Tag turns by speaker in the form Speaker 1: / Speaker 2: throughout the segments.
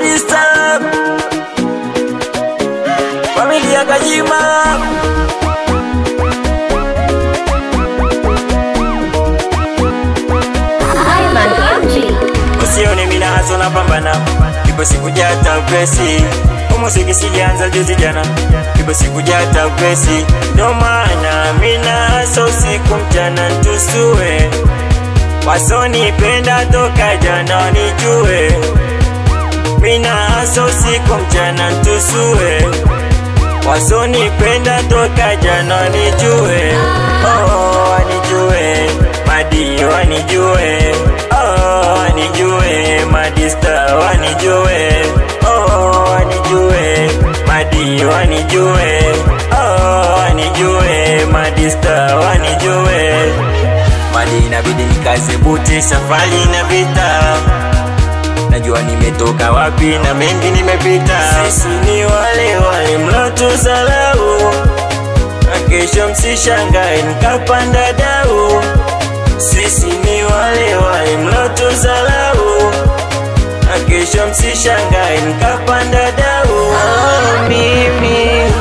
Speaker 1: Madista familia Kajima. Usione mimi nazo napambana, ipo siku jata pesi. Muziki sijaanza juzi jana, ipo siku jata pesi. Ndo maana mimi naso usiku mchana tusue. Wasonipenda toka jana nijue. Mimi naso usiku mchana tusue. Wasonipenda toka jana nijue. Oh wanijue, Madi wanijue. Oh wanijue, Madista wanijue. Oh wanijue, Madi wanijue. Oh wanijue, Madista wanijue. Madi inabidi nikaze buti, safari na vita. Najua nimetoka wapi na mengi nimepita. Sisi ni wale wale mlotusalau, na kesho msishangae nikapanda dau. Sisi ni wale wale mlotusalau, na kesho msishangae nikapanda dau. Mimi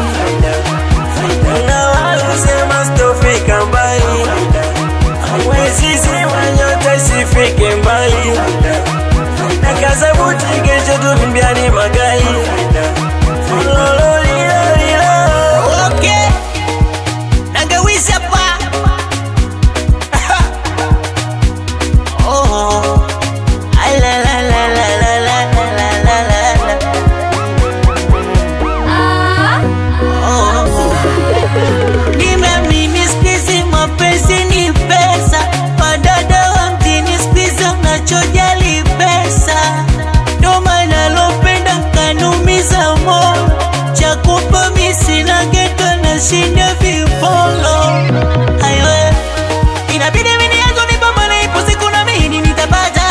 Speaker 1: unawasema sitofika mbali, wezi sema nyota isifike mbali. Nakaza buti kesho tuvimbiani magai.
Speaker 2: Okay, nangewisa pa. Oh, ay la la la la la la la la la. Oh, nimeamini sikizi mapenzi ni pesa. Wadada wa mjini sikizi unachojali pesa. Ndo maana lopenda kanumiza moyo. Chakupa misi na geto na shinda vipolo. Aywe, inabidi mini yangu nipambane, ipo siku na mimi nitapata.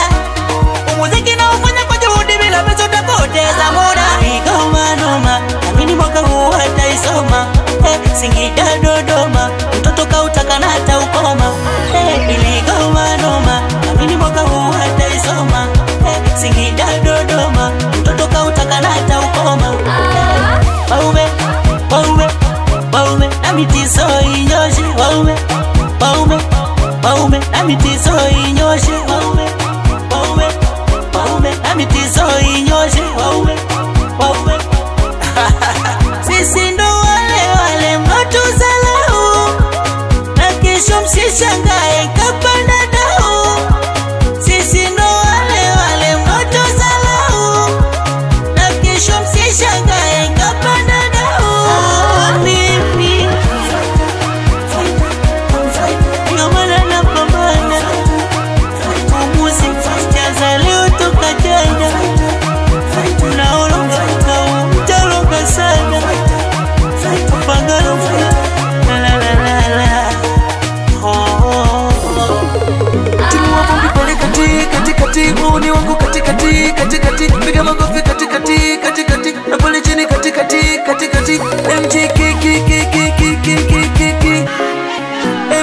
Speaker 2: Muziki na ufanya kwa juhudi bila pesa utapoteza muda. Igoma noma, amini mwaka huu hataisoma. Singida Dodoma, mtoto kautaka na hata ukoma. Iligoma noma, amini mwaka huu hataisoma. Singida Dodoma, mtoto kautaka na hata ukoma. Baume, baume, baume, na mitizo inyoshe. Baume, baume, baume, na mitizo inyoshe. Baume, baume, baume, na mitizo inyoshe. Baume, baume. Sisi ndo wale wale mlotusalau, na kesho msishangae kapanda dau. Sisi ndo wale wale mlotusalau, na kesho msishangae kapanda dau. Mimi ndio maana napambana. Muziki sijaanza leo toka jana. Naoloka utaloka sana. Pangalo la la la la. Oh,
Speaker 1: Timu wa vumbi pale katikati, muuni wangu katikati. Piga makofi katikati, na pale chini katikati. MG ki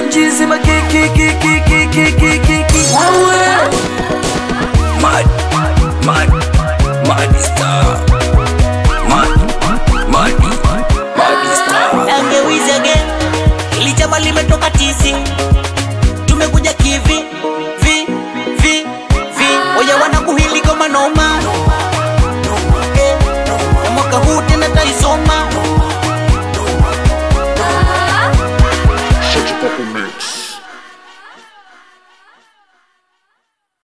Speaker 1: MG zima ki Madista Madista.
Speaker 2: Nangewise again. Ili chama limetoka tizi. Tumekuja kivi vi. Oya wanakuhili kama noma. Na mwaka huu tena taisoma.
Speaker 3: Such a purple mix.